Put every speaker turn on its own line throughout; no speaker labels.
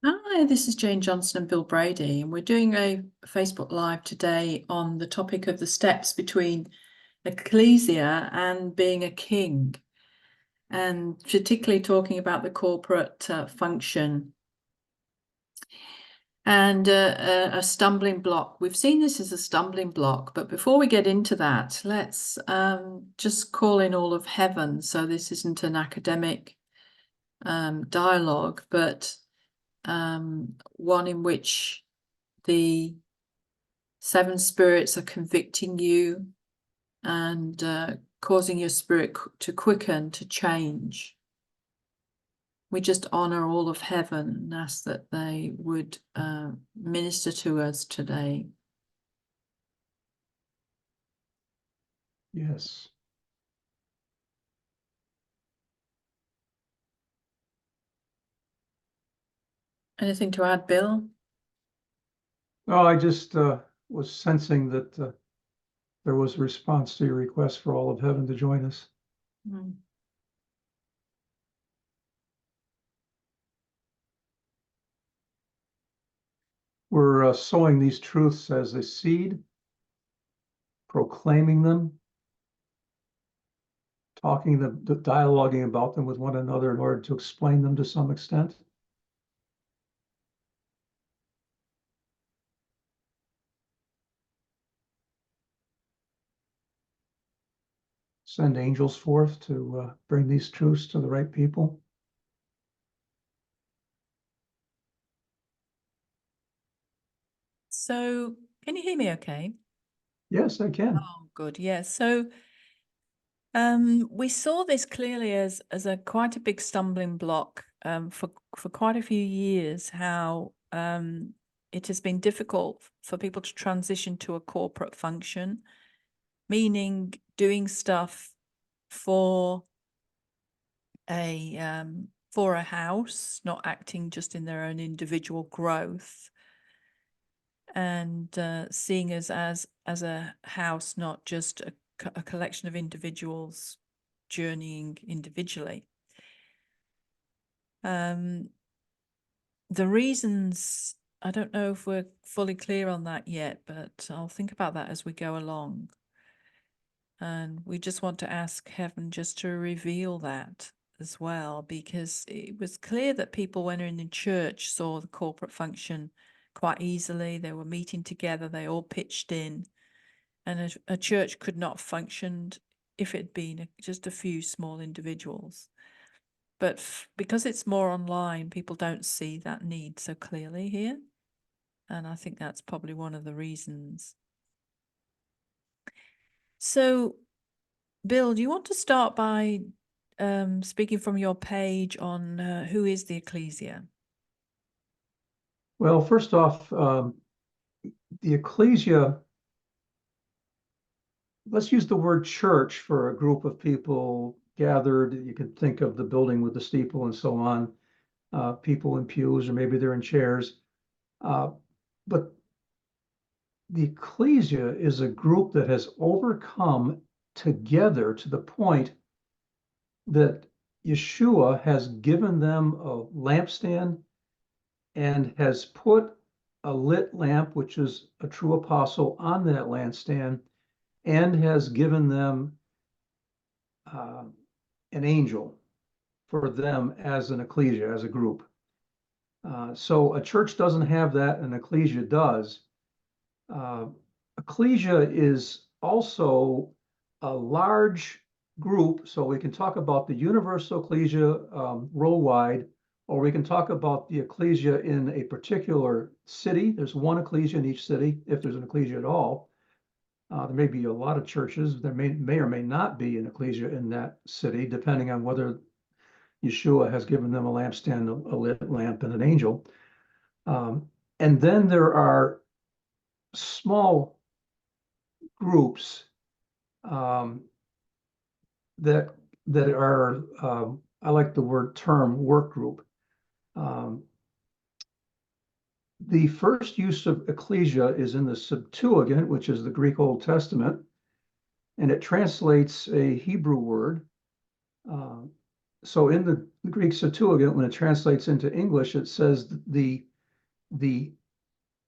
Hi, this is Jane Johnson and Bill Brady, and we're doing a Facebook Live today on the topic of the steps between ecclesia and being a king, and particularly talking about the corporate function and a stumbling block. We've seen this as a stumbling block, but before we get into that, let's just call in all of heaven. So this isn't an academic dialogue, but one in which the seven spirits are convicting you and causing your spirit to quicken, to change. We just honor all of heaven and ask that they would minister to us today.
Yes.
Anything to add, Bill?
Oh, I just was sensing that there was a response to your request for all of heaven to join us.
Mm.
We're sowing these truths as a seed, proclaiming them, dialoguing about them with one another in order to explain them to some extent. Send angels forth to bring these truths to the right people.
So, can you hear me okay?
Yes, I can.
Oh, good. Yeah. So, we saw this clearly as a quite a big stumbling block for quite a few years. How it has been difficult for people to transition to a corporate function, meaning doing stuff for a house, not acting just in their own individual growth, and seeing us as a house, not just a collection of individuals journeying individually. The reasons, I don't know if we're fully clear on that yet, but I'll think about that as we go along. And we just want to ask heaven just to reveal that as well, because it was clear that people, when in the church, saw the corporate function quite easily. They were meeting together, they all pitched in, and a church could not function if it had been just a few small individuals. But because it's more online, people don't see that need so clearly here. And I think that's probably one of the reasons. So, Bill, do you want to start by speaking from your page on who is the ecclesia?
Well, first off, the ecclesia, let's use the word church for a group of people gathered. You can think of the building with the steeple and so on, people in pews, or maybe they're in chairs. But the ecclesia is a group that has overcome together to the point that Yeshua has given them a lampstand and has put a lit lamp, which is a true apostle, on that lampstand, and has given them uh, an angel for them as an ecclesia, as a group. So a church doesn't have that, an ecclesia does. Uh, Ecclesia is also a large group, so we can talk about the universal ecclesia worldwide, or we can talk about the ecclesia in a particular city. There's one ecclesia in each city, if there's an ecclesia at all. There may be a lot of churches. There may or may not be an ecclesia in that city, depending on whether Yeshua has given them a lampstand, a lit lamp, and an angel. And then there are small groups um, that are I like the word term work group. Um, the first use of ecclesia is in the Septuagint, which is the Greek Old Testament, and it translates a Hebrew word. Uh, so in the Greek Septuagint, when it translates into English, it says the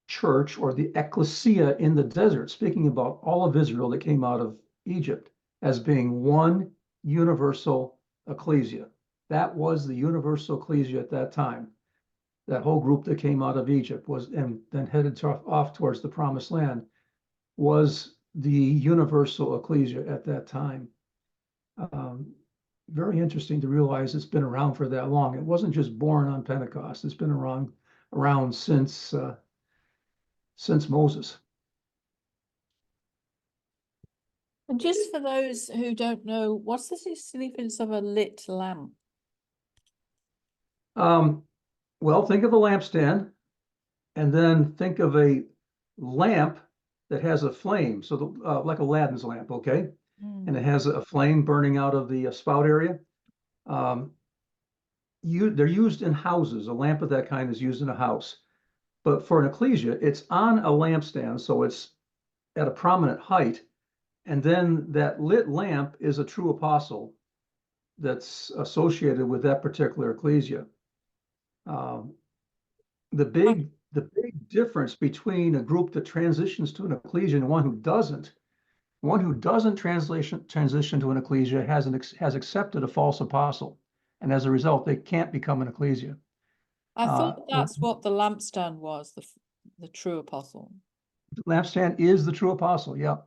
church or the ecclesia in the desert, speaking about all of Israel that came out of Egypt as being one universal ecclesia. That was the universal ecclesia at that time. That whole group that came out of Egypt was and then headed off towards the promised land was the universal ecclesia at that time. Um, Very interesting to realize it's been around for that long. It wasn't just born on Pentecost. It's been around since Moses.
And just for those who don't know, what's the significance of a lit lamp?
Um, well, think of a lampstand and then think of a lamp that has a flame. So like Aladdin's lamp, okay? And it has a flame burning out of the spout area. Um, they're used in houses. A lamp of that kind is used in a house. But for an ecclesia, it's on a lampstand, so it's at a prominent height. And then that lit lamp is a true apostle that's associated with that particular ecclesia. Um, the big difference between a group that transitions to an ecclesia and one who doesn't transition to an ecclesia has accepted a false apostle, and as a result, they can't become an ecclesia.
I thought
The
that's what the lampstand was, the true apostle.
lampstand is the true apostle. Yep,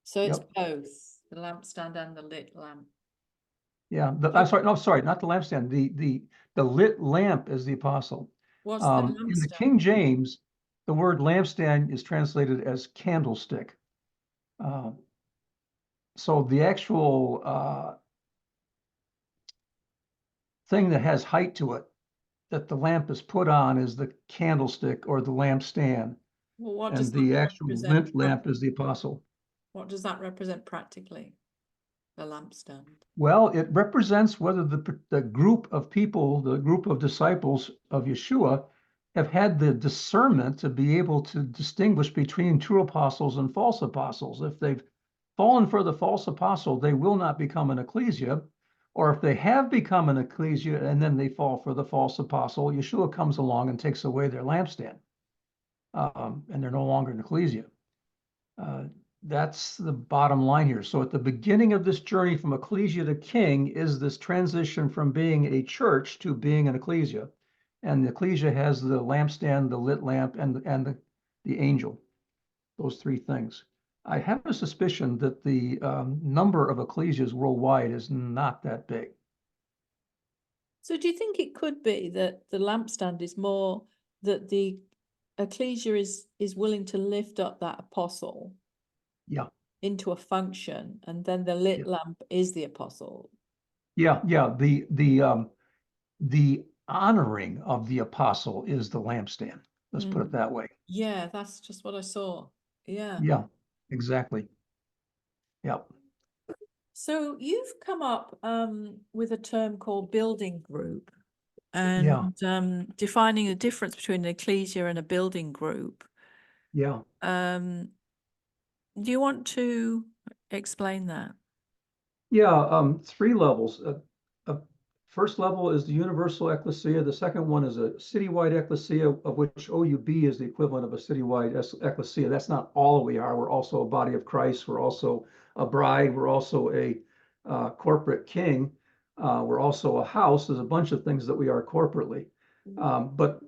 So it's
yep,
both the lampstand and the lit lamp.
yeah. I'm
So
sorry, no, sorry, not the lampstand. The lit lamp is the apostle.
what's the
In the
lampstand?
King James, the word lampstand is translated as candlestick. Uh, so the actual thing that has height to it that the lamp is put on is the candlestick or the lampstand,
Well, what does
and
that
the actual
represent?
lit lamp is the apostle.
What does that represent practically? The lampstand.
Well, it represents whether the group of people, the group of disciples of Yeshua, have had the discernment to be able to distinguish between true apostles and false apostles. If they've fallen for the false apostle, they will not become an ecclesia. Or if they have become an ecclesia and then they fall for the false apostle, Yeshua comes along and takes away their lampstand, and they're no longer an ecclesia. Uh, that's the bottom line here. So at the beginning of this journey from ecclesia to king is this transition from being a church to being an ecclesia. And the ecclesia has the lampstand, the lit lamp, and the angel, those three things. I have a suspicion that the number of ecclesias worldwide is not that big.
So do you think it could be that the lampstand is more that the ecclesia is willing to lift up that apostle
Yeah,
into a function, and then the lit
yeah,
lamp is the apostle?
yeah, yeah. The honoring of the apostle is the lampstand. Let's put it
Mm.
that way.
Yeah, that's just what I saw. Yeah.
Yeah, exactly. Yep.
So you've come up with a term called building group,
Yeah.
and defining the difference between an ecclesia and a building group.
Yeah.
Do you want to explain that?
Yeah. Three levels. First level is the universal ecclesia. The second one is a citywide ecclesia, of which OUB is the equivalent of a citywide ecclesia. That's not all we are. We're also a body of Christ. We're also a bride. We're also a corporate king. We're also a house. There's a bunch of things that we are corporately. But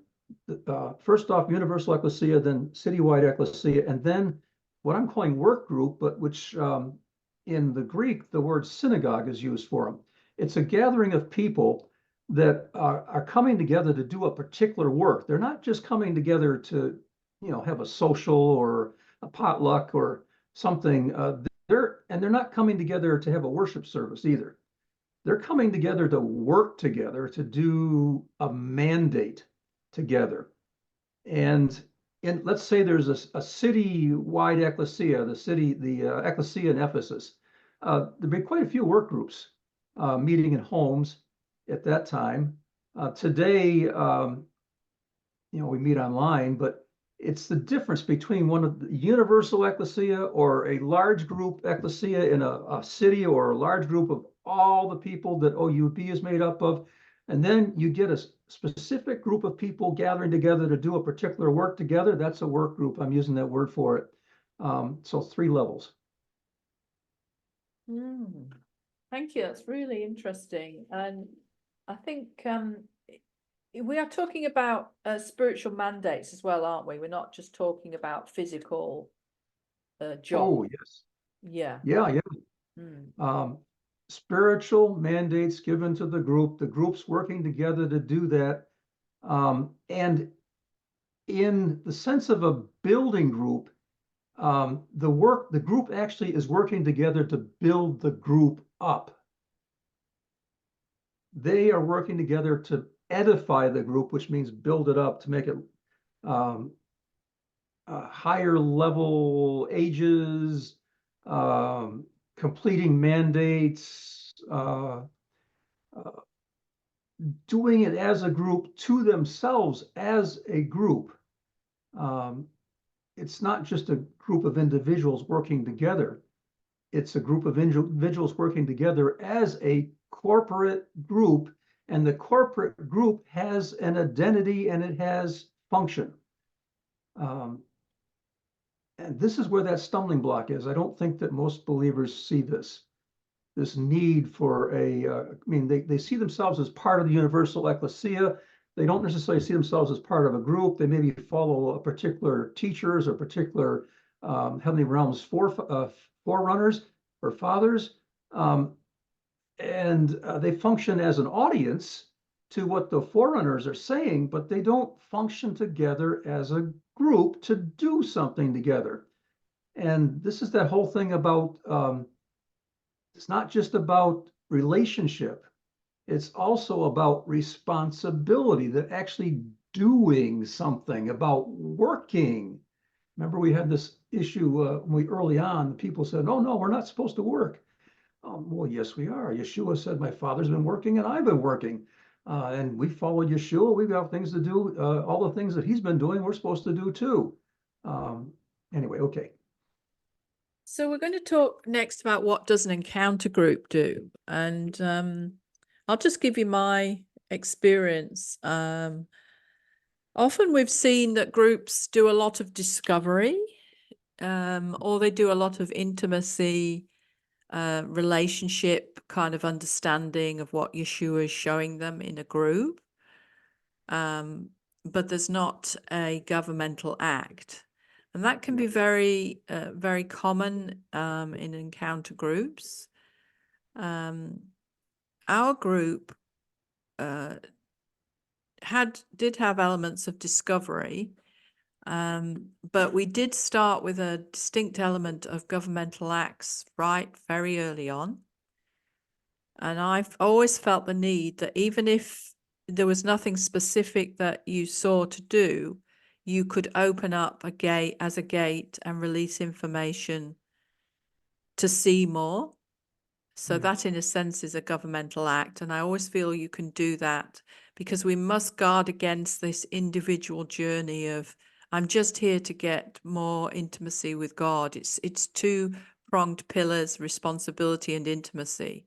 first off, universal ecclesia, then citywide ecclesia, and then what I'm calling work group, but which in the Greek, the word synagogue is used for them. It's a gathering of people that are coming together to do a particular work. They're not just coming together to, have a social or a potluck or something. They're not coming together to have a worship service either. They're coming together to work together to do a mandate together. And let's say there's a city-wide ecclesia, the ecclesia in Ephesus. There'd be quite a few work groups meeting in homes at that time. Today, we meet online, but it's the difference between one of the universal ecclesia or a large group ecclesia in a city, or a large group of all the people that OUP is made up of. And then you get a specific group of people gathering together to do a particular work together. That's a work group. I'm using that word for it. So 3 levels.
Thank you. That's really interesting. And I think we are talking about spiritual mandates as well, aren't we? We're not just talking about physical job.
Oh, yes.
Yeah.
Yeah.
Mm.
Spiritual mandates given to the group's working together to do that. And in the sense of a building group, the group actually is working together to build the group up. They are working together to edify the group, which means build it up to make it um, higher level ages, completing mandates, doing it as a group to themselves as a group. It's not just a group of individuals working together. It's a group of individuals working together as a corporate group, and the corporate group has an identity and it has function. And this is where that stumbling block is. I don't think that most believers see this need for I mean, they see themselves as part of the universal ecclesia. They don't necessarily see themselves as part of a group. They maybe follow a particular teachers or particular heavenly realms forerunners or fathers. And they function as an audience to what the forerunners are saying, but they don't function together as a group to do something together. And this is that whole thing about it's not just about relationship, it's also about responsibility, that actually doing something, about working. Remember, we had this issue early on, people said, oh, no, we're not supposed to work. Well, yes, we are. Yeshua said, my father's been working and I've been working. And we followed Yeshua. We've got things to do. All the things that he's been doing, we're supposed to do too. Anyway, okay.
So we're going to talk next about what does an encounter group do. And I'll just give you my experience. Often we've seen that groups do a lot of discovery, or they do a lot of intimacy, relationship kind of understanding of what Yeshua is showing them in a group. But there's not a governmental act. And that can be very, very common in encounter groups. Our group did have elements of discovery, but we did start with a distinct element of governmental acts right very early on. And I've always felt the need that even if there was nothing specific that you saw to do, you could open up a gate and release information to see more. So that in a sense is a governmental act. And I always feel you can do that because we must guard against this individual journey of, I'm just here to get more intimacy with God. It's 2-pronged pillars, responsibility and intimacy.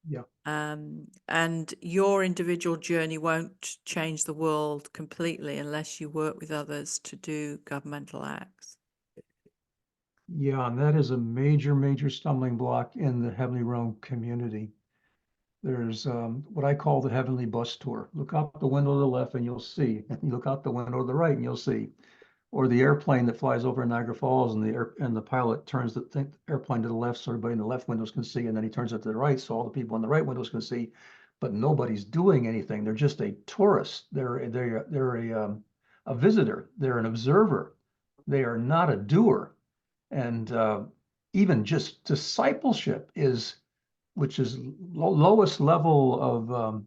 Yeah.
And your individual journey won't change the world completely unless you work with others to do governmental acts.
Yeah, and that is a major, major stumbling block in the Heavenly Realm community. There's what I call the heavenly bus tour. Look out the window to the left and you'll see. And you look out the window to the right and you'll see. Or the airplane that flies over Niagara Falls, and the pilot turns the airplane to the left so everybody in the left windows can see, and then he turns it to the right so all the people in the right windows can see. But nobody's doing anything. They're just a tourist. They're a visitor. They're an observer. They are not a doer. And even just discipleship which is lowest level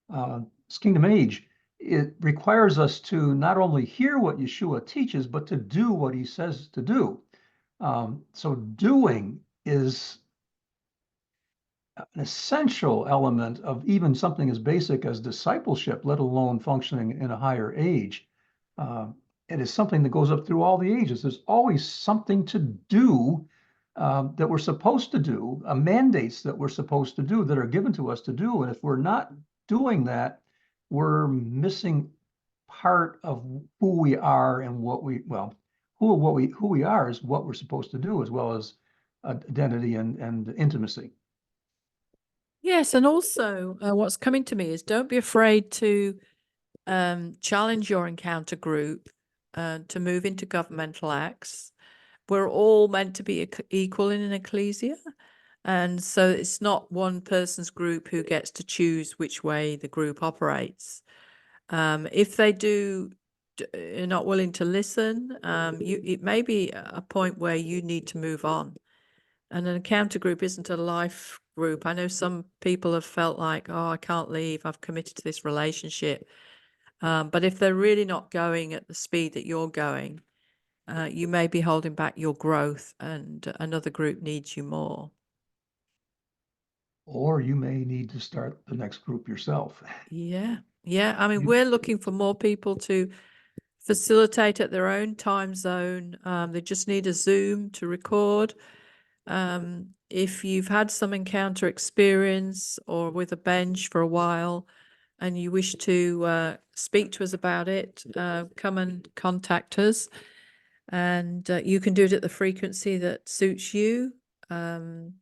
of kingdom age, it requires us to not only hear what Yeshua teaches, but to do what he says to do. So doing is an essential element of even something as basic as discipleship, let alone functioning in a higher age. it is something that goes up through all the ages. There's always something to do that we're supposed to do, mandates that we're supposed to do that are given to us to do. And if we're not doing that, we're missing part of who we are and what we, well, who we are is what we're supposed to do, as well as identity and intimacy.
Yes, and also what's coming to me is don't be afraid to challenge your encounter group to move into governmental acts. We're all meant to be equal in an ecclesia. And so it's not one person's group who gets to choose which way the group operates. If they are not willing to listen, it may be a point where you need to move on. And an encounter group isn't a life group. I know some people have felt like, oh, I can't leave. I've committed to this relationship. But if they're really not going at the speed that you're going, you may be holding back your growth and another group needs you more.
Or you may need to start the next group yourself.
Yeah. Yeah. I mean,
You,
we're looking for more people to facilitate at their own time zone. They just need a Zoom to record. If you've had some encounter experience or with a bench for a while and you wish to speak to us about it, come and contact us. And you can do it at the frequency that suits you. And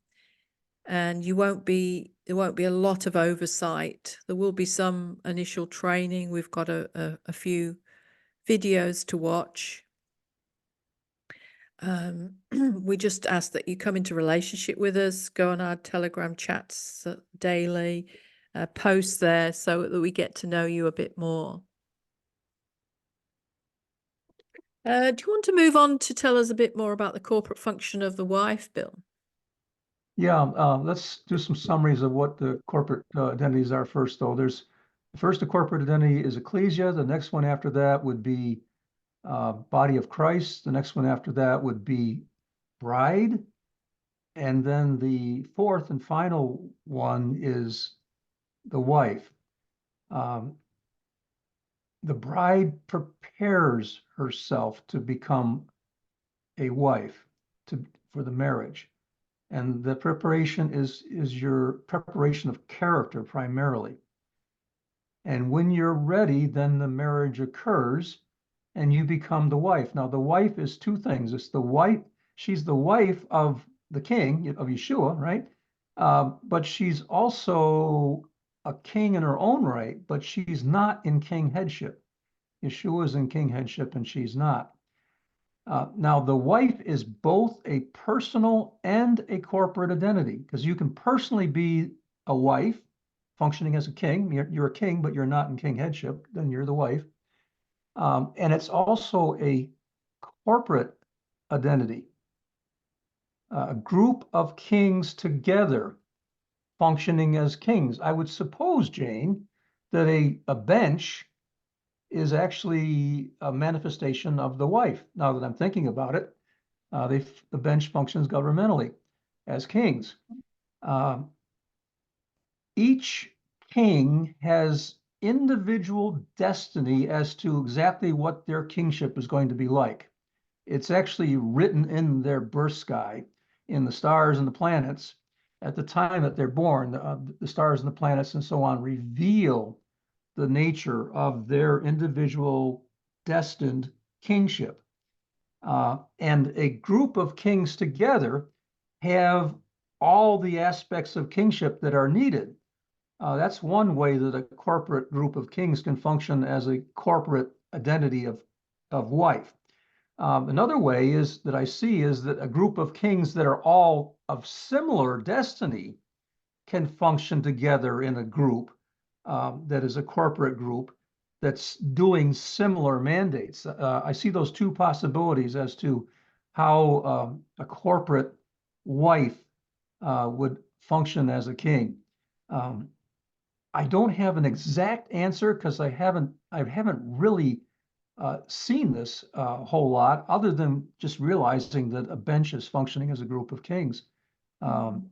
there won't be a lot of oversight. There will be some initial training. We've got a few videos to watch. We just ask that you come into relationship with us, go on our Telegram chats daily, post there so that we get to know you a bit more. Do you want to move on to tell us a bit more about the corporate function of the wife, Bill?
yeah, let's do some summaries of what the corporate identities are first, though. First, the corporate identity is ecclesia. The next one after that would be body of Christ. The next one after that would be bride. And then the fourth and final one is the wife. Um, the bride prepares herself to become a wife for the marriage. And the preparation is your preparation of character primarily. And when you're ready, then the marriage occurs and you become the wife. Now, the wife is two things. It's the wife, she's the wife of the king, of Yeshua, right? But she's also a king in her own right, but she's not in king headship. Yeshua is in king headship and she's not. Now, the wife is both a personal and a corporate identity because you can personally be a wife functioning as a king. You're a king, but you're not in king headship, then you're the wife. And it's also a corporate identity, a group of kings together functioning as kings. I would suppose, Jane, that a bench is actually a manifestation of the wife. Now that I'm thinking about it, the bench functions governmentally as kings. Um, each king has individual destiny as to exactly what their kingship is going to be like. It's actually written in their birth sky, in the stars and the planets. At the time that they're born, the stars and the planets and so on reveal the nature of their individual destined kingship. And a group of kings together have all the aspects of kingship that are needed. That's one way that a corporate group of kings can function as a corporate identity of wife. Another way is that I see is that a group of kings that are all of similar destiny can function together in a group that is a corporate group that's doing similar mandates. I see those two possibilities as to how a corporate wife would function as a king. Um, I don't have an exact answer because I haven't really seen this a whole lot, other than just realizing that a bench is functioning as a group of kings. Um,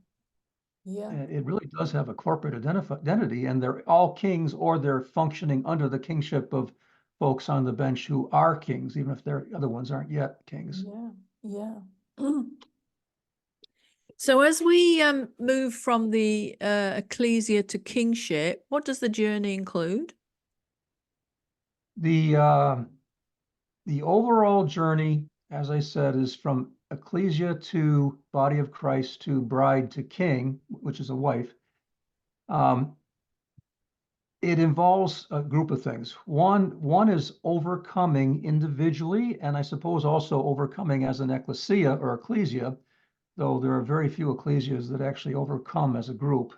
Yeah.
it really does have a corporate identity, and they're all kings or they're functioning under the kingship folks on the bench who are kings, even if their other ones aren't yet kings.
Yeah. So as we move from the ecclesia to kingship, what does the journey include?
The overall journey, as I said, is from ecclesia to body of Christ to bride to king, which is a wife. It involves a group of things. One is overcoming individually, and I suppose also overcoming as an ecclesia or ecclesia, though there are very few ecclesias that actually overcome as a group.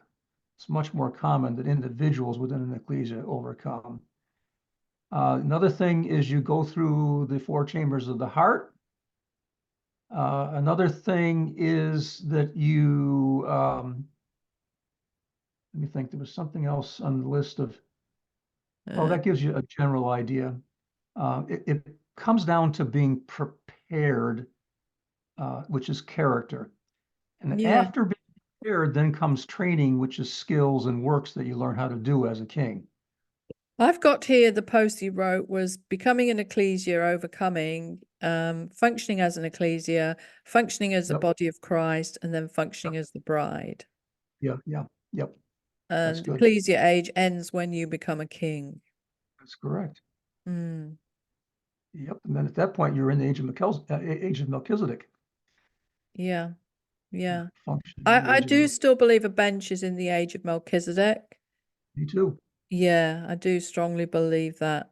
It's much more common that individuals within an ecclesia overcome. Another thing is you go through the four chambers of the heart. Another thing is that let me think, there was something else on the list of, well,
Uh,
that gives you a general idea. It comes down to being prepared, which is character. And
yeah.
after being prepared, then comes training, which is skills and works that you learn how to do as a king.
I've got here the post you wrote was becoming an ecclesia, overcoming, functioning as an ecclesia, functioning as the
Yep,
body of Christ, and then functioning
yep,
as the bride.
yep. That's
And
good.
ecclesia age ends when you become a king.
That's correct.
Mm,
Yep. And then at that point, you're in the age of Melchizedek,
yeah, yeah.
functioning in the
I
age of
do
Melchizedek.
still believe a bench is in the age of Melchizedek.
Me too.
Yeah, I do strongly believe that.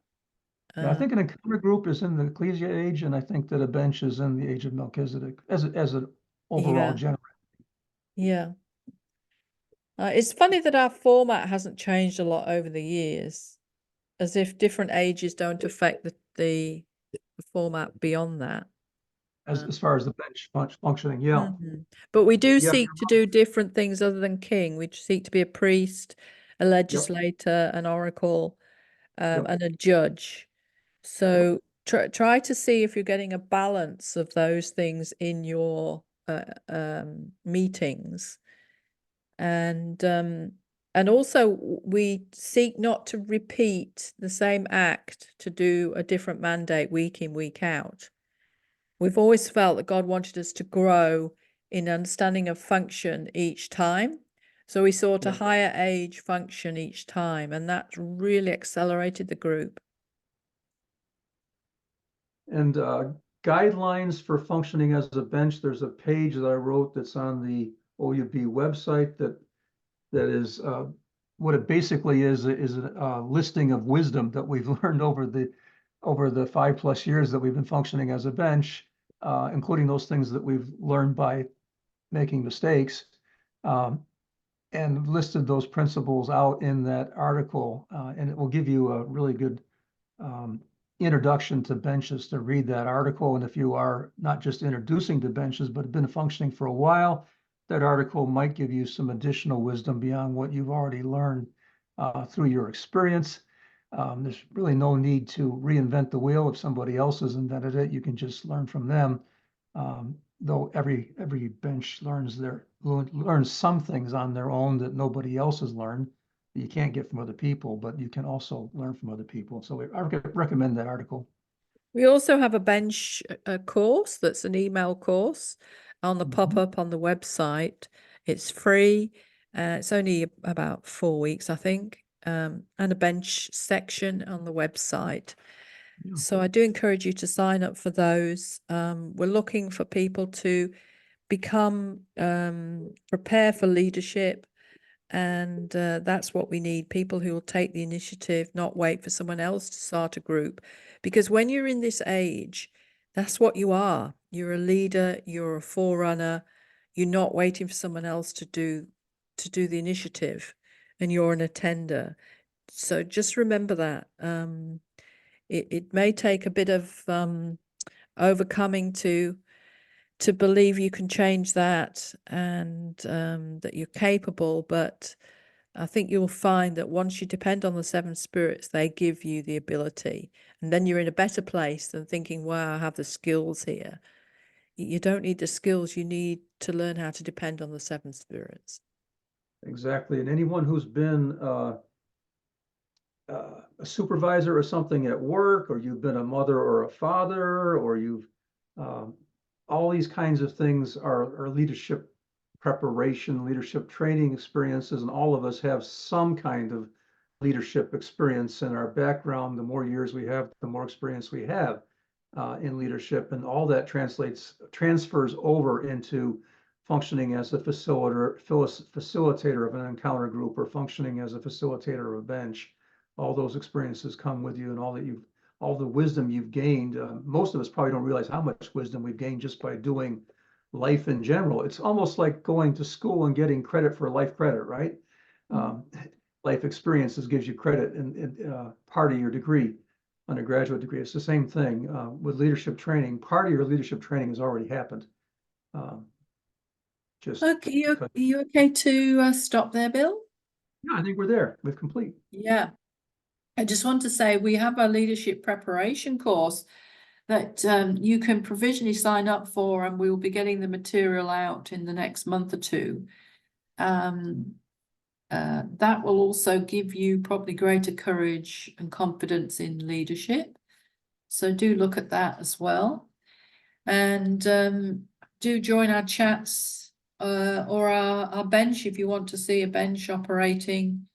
Yeah, I
Uh,
think an encounter group is in the ecclesia age, and I think that a bench is in the age of Melchizedek as an overall
yeah,
general.
yeah. It's funny that our format hasn't changed a lot over the years, as if different ages don't affect the format beyond that.
As
Uh,
as far as the bench functioning. Yeah,
mhm. But we do
yeah,
seek to do different things other than king. We seek to be a priest, a
yep,
legislator, an oracle,
yep,
and a judge.
yep.
So try to see if you're getting a balance of those things in your meetings, and and also we seek not to repeat the same act to do a different mandate week in, week out. We've always felt that God wanted us to grow in understanding of function each time. So we sought a
Yeah.
higher age function each time, and that's really accelerated the group.
And guidelines for functioning as a bench. There's a page that I wrote that's on the OUB website that is what it basically is a listing of wisdom that we've learned over the 5+ years that we've been functioning as a bench, including those things that we've learned by making mistakes, um, and listed those principles out in that article, and it will give you a really good um, introduction to benches to read that article. And if you are not just introducing to benches, but have been functioning for a while, that article might give you some additional wisdom beyond what you've already learned through your experience. There's really no need to reinvent the wheel. If somebody else has invented it, you can just learn from them. Though every bench learns some things on their own that nobody else has learned you can't get from other people, but you can also learn from other people. So I recommend that article.
We also have a bench course that's an email course on the
Mhm.
pop-up on the website. It's free. It's only about 4 weeks, I think, and a bench section on the website.
Yeah,
So I do encourage you to sign up for those. We're looking for people to become prepare for leadership, and that's what we need, people who will take the initiative, not wait for someone else to start a group. Because when you're in this age, that's what you are. You're a leader, you're a forerunner, you're not waiting for someone else to do the initiative, and you're an attender. So just remember that. It may take a bit of overcoming to believe you can change that, and that you're capable, but I think you'll find that once you depend on the seven spirits, they give you the ability. And then you're in a better place than thinking, wow, I have the skills here. You don't need the skills, you need to learn how to depend on the seven spirits.
exactly. And anyone who's been a a supervisor or something at work, or you've been a mother or a father, or you've, all these kinds of things are leadership preparation, leadership training experiences, and all of us have some kind of leadership experience in our background. The more years we have, the more experience we have in leadership, and all that transfers over into functioning as a facilitator of an encounter group, or functioning as a facilitator of a bench. All those experiences come with you, and all the wisdom you've gained. Most of us probably don't realize how much wisdom we've gained just by doing life in general. It's almost like going to school and getting credit for life credit, right? Life experiences gives you credit in part of your degree, undergraduate degree. It's the same thing with leadership training. Part of your leadership training has already happened. Just
Okay,
because,
are you okay to stop there, Bill?
yeah, I think we're there. We've complete.
Yeah. I just want to say we have a leadership preparation course that you can provisionally sign up for, and we'll be getting the material out in the next month or two. That will also give you probably greater courage and confidence in leadership. So do look at that as well. And do join our chats or our bench if you want to see a bench operating.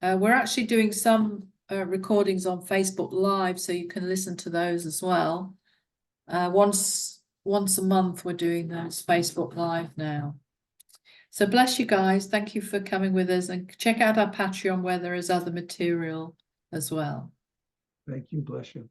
We're actually doing some recordings on Facebook Live, so you can listen to those as well. Once a month, we're doing those Facebook Live now. So bless you guys. Thank you for coming with us, and check out our Patreon where there is other material as well.
Thank you. Bless you.